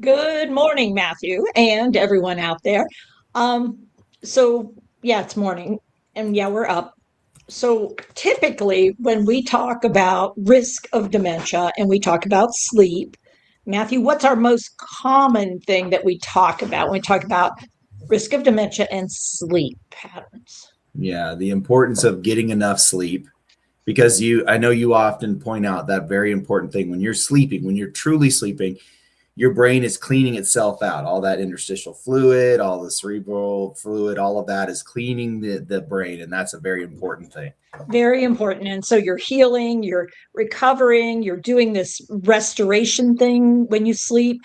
Good morning, Matthew, and everyone out there. Um, yeah, it's morning, and yeah, we're up. So typically, when we talk about risk of dementia and we talk about sleep, Matthew, what's our most common thing that we talk about when we talk about risk of dementia and sleep patterns? Yeah, the importance of getting enough sleep because I know you often point out that very important thing when you're sleeping, when you're truly sleeping, your brain is cleaning itself out. All that interstitial fluid, all the cerebral fluid, all of that is cleaning the brain. And that's a very important thing. Very important. And so you're healing, you're recovering, you're doing this restoration thing when you sleep,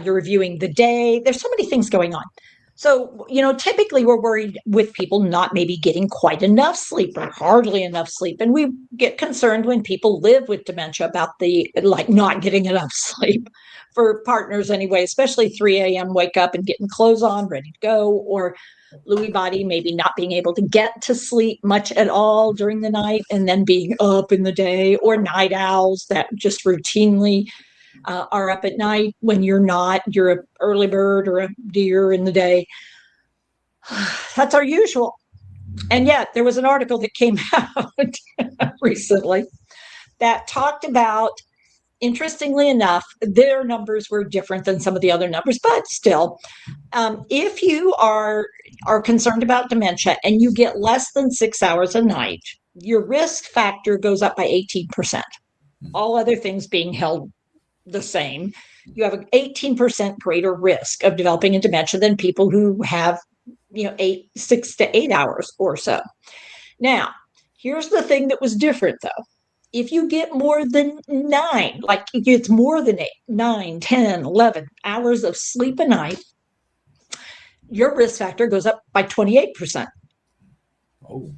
you're reviewing the day. There's so many things going on. So, typically we're worried with people not maybe getting quite enough sleep or hardly enough sleep. And we get concerned when people live with dementia about the like not getting enough sleep for partners anyway, especially 3 a.m. wake up and getting clothes on, ready to go, or Lewy body maybe not being able to get to sleep much at all during the night and then being up in the day, or night owls that just routinely are up at night when you're an early bird or a deer in the day. That's our usual. And yet there was an article that came out recently that talked about, interestingly enough, their numbers were different than some of the other numbers, but still, if you are concerned about dementia and you get less than 6 hours a night, your risk factor goes up by 18%. All other things being held the same, you have an 18% greater risk of developing a dementia than people who have, 6 to 8 hours or so. Now, here's the thing that was different though. If you get more than nine, like it's more than 8, 9, 10, 11 hours of sleep a night, your risk factor goes up by 28%. Oh,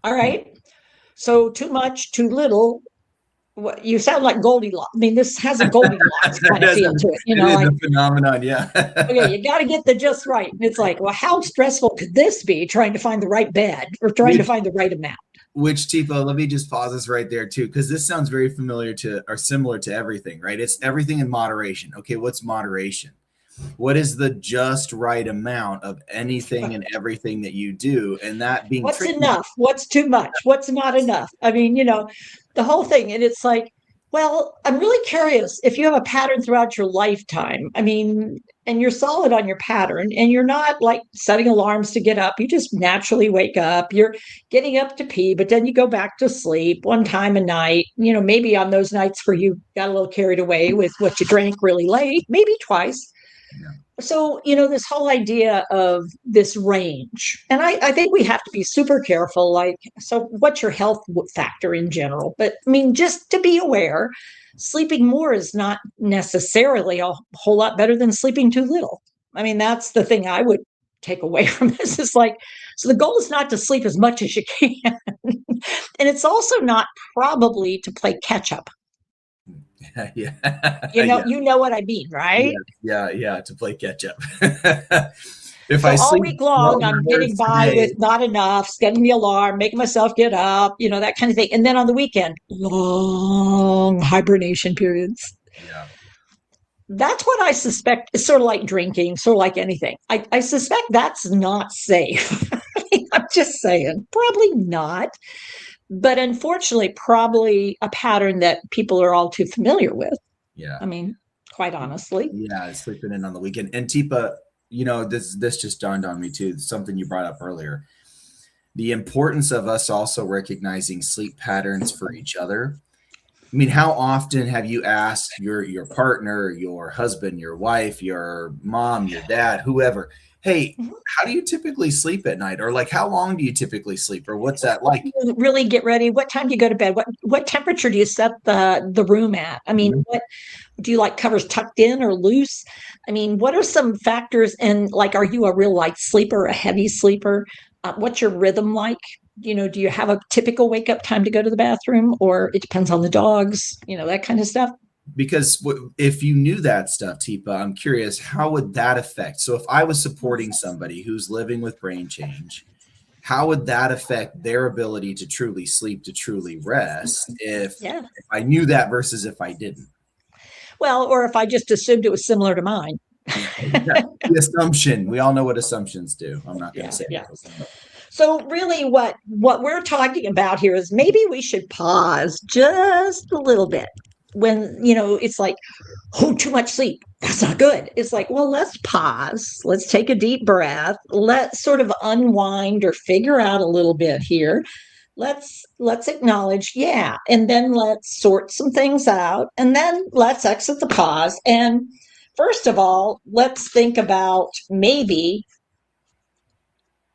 All right. So too much, too little. You sound like Goldilocks. I mean, this has a Goldilocks kind of feel to it. it is Like, a phenomenon. Yeah. okay, you got to get the just right. And it's like, well, how stressful could this be trying to find the right bed or trying to find the right amount? Which Teepa, let me just pause this right there too, because this sounds very familiar to or similar to everything, right? It's everything in moderation. Okay, what's moderation? What is the just right amount of anything and everything that you do? And that being What's tricky. enough? What's too much? What's not enough? I mean, the whole thing. And it's like, well, I'm really curious if you have a pattern throughout your lifetime. I mean, and you're solid on your pattern and you're not like setting alarms to get up. You just naturally wake up. You're getting up to pee, but then you go back to sleep one time a night. Maybe on those nights where you got a little carried away with what you drank really late, maybe twice. Yeah. So, this whole idea of this range, and I think we have to be super careful. Like, so what's your health factor in general? But I mean, just to be aware, sleeping more is not necessarily a whole lot better than sleeping too little. I mean, that's the thing I would take away from this is like, so the goal is not to sleep as much as you can. And it's also not probably to play catch up. Yeah. Yeah. You know what I mean, right? Yeah. To play catch up. If So I all sleep week long, 12 I'm hours getting by today, with not enough, setting the alarm, making myself get up, that kind of thing. And then on the weekend, long hibernation periods. yeah. That's what I suspect is sort of like drinking, sort of like anything. I suspect that's not safe. I'm just saying, probably not. But unfortunately, probably a pattern that people are all too familiar with. Yeah. I mean, quite honestly. Yeah, sleeping in on the weekend. And Teepa, this just dawned on me too. Something you brought up earlier. The importance of us also recognizing sleep patterns for each other. I mean, how often have you asked your partner, your husband, your wife, your mom, your dad, whoever, hey, how do you typically sleep at night? Or like how long do you typically sleep? Or what's that like? Really get ready. What time do you go to bed? What temperature do you set the room at? I mean, Mhm. what do you like, covers tucked in or loose? I mean, what are some factors? And like, are you a real light sleeper, a heavy sleeper? What's your rhythm like? Do you have a typical wake up time to go to the bathroom, or it depends on the dogs? That kind of stuff. Because if you knew that stuff, Teepa, I'm curious, how would that affect? So if I was supporting somebody who's living with brain change, how would that affect their ability to truly sleep, to truly rest if Yeah. I knew that versus if I didn't? Well, or if I just assumed it was similar to mine. Yeah, the assumption. We all know what assumptions do. I'm not going to Yeah, say yeah. it. So really what we're talking about here is maybe we should pause just a little bit when, it's like, oh, too much sleep. That's not good. It's like, well, let's pause. Let's take a deep breath. Let's sort of unwind or figure out a little bit here. Let's acknowledge, yeah, and then let's sort some things out, and then let's exit the pause. And first of all, let's think about maybe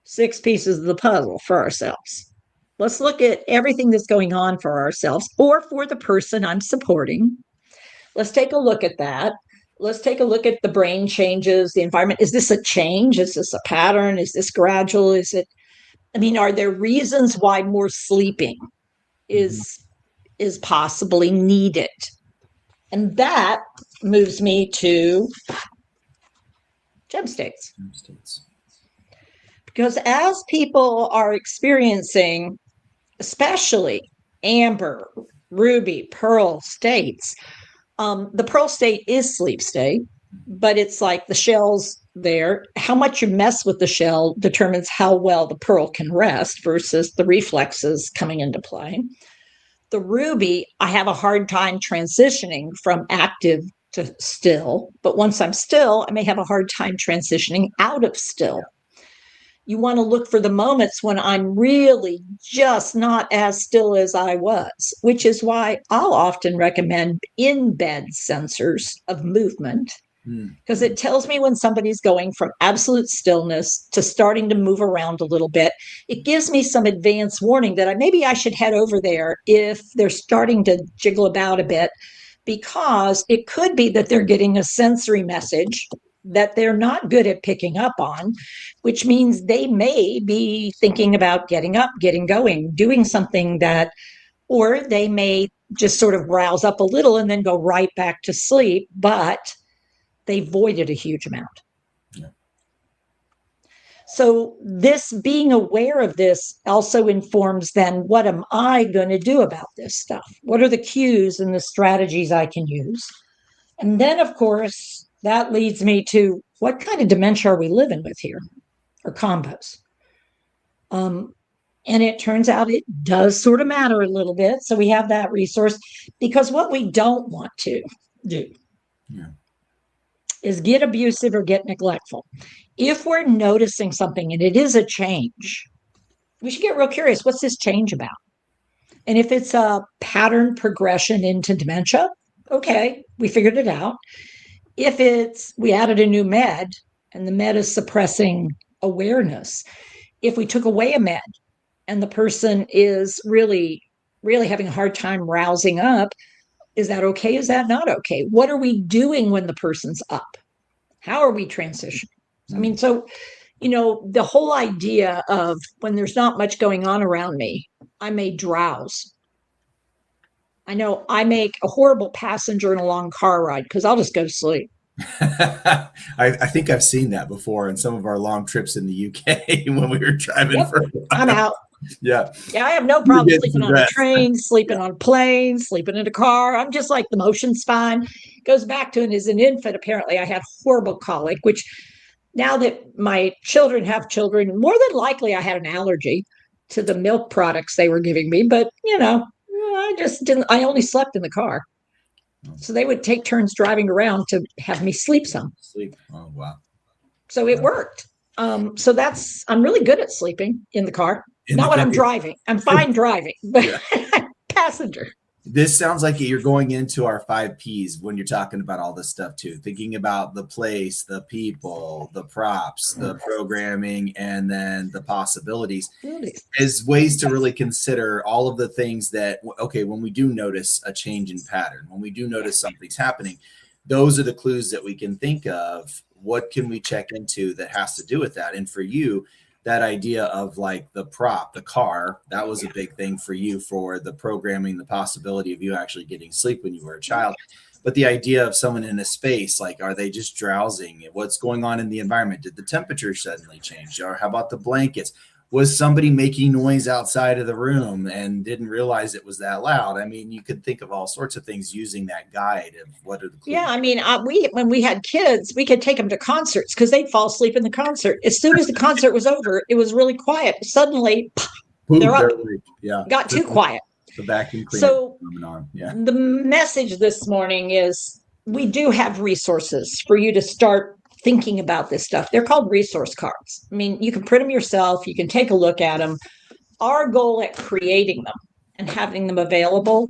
6 pieces of the puzzle for ourselves. Let's look at everything that's going on for ourselves or for the person I'm supporting. Let's take a look at that. Let's take a look at the brain changes, the environment. Is this a change? Is this a pattern? Is this gradual? Are there reasons why more sleeping is is possibly needed? And that moves me to gem states. Because as people are experiencing, especially amber, ruby, pearl states, the pearl state is sleep state, but it's like the shell's there. How much you mess with the shell determines how well the pearl can rest versus the reflexes coming into play. The ruby, I have a hard time transitioning from active to still, but once I'm still, I may have a hard time transitioning out of still. You want to look for the moments when I'm really just not as still as I was, which is why I'll often recommend in bed sensors of movement, because it tells me when somebody's going from absolute stillness to starting to move around a little bit. It gives me some advance warning that maybe I should head over there if they're starting to jiggle about a bit, because it could be that they're getting a sensory message that they're not good at picking up on, which means they may be thinking about getting up, getting going, doing something that, or they may just sort of rouse up a little and then go right back to sleep, but they voided a huge amount. Yeah. So this being aware of this also informs then, what am I going to do about this stuff? What are the cues and the strategies I can use? And then, of course, that leads me to, what kind of dementia are we living with here, or combos? And it turns out it does sort of matter a little bit. So we have that resource, because what we don't want to do is get abusive or get neglectful. If we're noticing something and it is a change, we should get real curious. What's this change about? And if it's a pattern progression into dementia, okay, we figured it out. If we added a new med and the med is suppressing awareness, if we took away a med and the person is really, really having a hard time rousing up, is that okay? Is that not okay? What are we doing when the person's up? How are we transitioning? So, the whole idea of, when there's not much going on around me, I may drowse. I know I make a horrible passenger in a long car ride because I'll just go to sleep. I think I've seen that before in some of our long trips in the UK when we were driving. Yep, I'm out. Yeah. Yeah, I have no problem sleeping on a train, sleeping on a plane, sleeping in a car. I'm just like, the motion's fine. Goes back to, and as an infant, apparently I had horrible colic, which now that my children have children, more than likely I had an allergy to the milk products they were giving me. But, I just didn't, I only slept in the car. So they would take turns driving around to have me sleep some. Oh, wow. So it worked. So I'm really good at sleeping in the car. Not when I'm driving. I'm fine driving, but passenger. This sounds like you're going into our 5 Ps when you're talking about all this stuff too. Thinking about the place, the people, the props, the programming, and then the possibilities is ways to really consider all of the things that, okay, when we do notice a change in pattern, when we do notice something's happening, those are the clues that we can think of. What can we check into that has to do with that? And for you, that idea of like the prop, the car, that was a big thing for you, for the programming, the possibility of you actually getting sleep when you were a child. But the idea of someone in a space, like, are they just drowsing? What's going on in the environment? Did the temperature suddenly change? Or how about the blankets? Was somebody making noise outside of the room and didn't realize it was that loud? I mean, you could think of all sorts of things using that guide of what are the clues. Yeah, I mean, when we had kids, we could take them to concerts because they'd fall asleep in the concert. As soon as the concert was over, it was really quiet. Suddenly, they're Boom, up. yeah. Got too quiet. The vacuum cleaner So phenomenon. Yeah. the message this morning is we do have resources for you to start thinking about this stuff. They're called resource cards. I mean, you can print them yourself, you can take a look at them. Our goal at creating them and having them available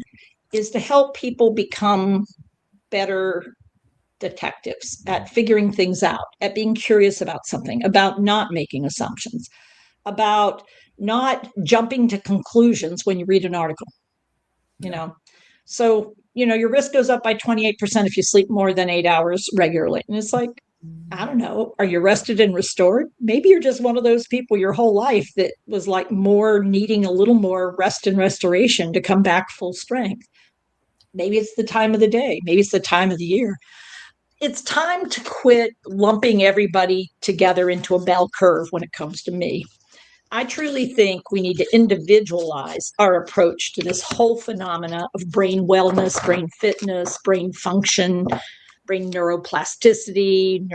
is to help people become better detectives at figuring things out, at being curious about something, about not making assumptions, about not jumping to conclusions when you read an article. You know, so your risk goes up by 28% if you sleep more than 8 hours regularly. And it's like, I don't know, are you rested and restored? Maybe you're just one of those people your whole life that was like more needing a little more rest and restoration to come back full strength. Maybe it's the time of the day. Maybe it's the time of the year. It's time to quit lumping everybody together into a bell curve when it comes to me. I truly think we need to individualize our approach to this whole phenomena of brain wellness, brain fitness, brain function, brain neuroplasticity,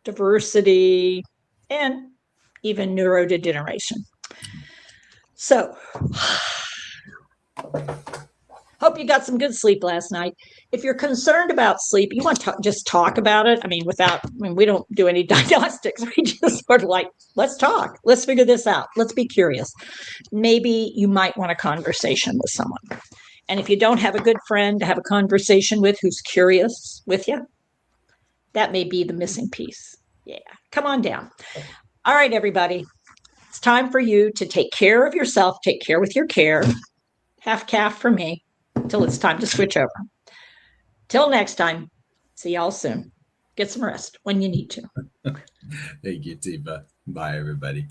neurodiversity, and even neurodegeneration. So, hope you got some good sleep last night. If you're concerned about sleep, you want to just talk about it. I mean, we don't do any diagnostics. We just sort of like, let's talk. Let's figure this out. Let's be curious. Maybe you might want a conversation with someone. And if you don't have a good friend to have a conversation with who's curious with you, that may be the missing piece. Yeah, come on down. All right, everybody. It's time for you to take care of yourself. Take care with your care. Half calf for me till it's time to switch over. Till next time, see y'all soon. Get some rest when you need to. Thank you, Teepa. Bye, everybody.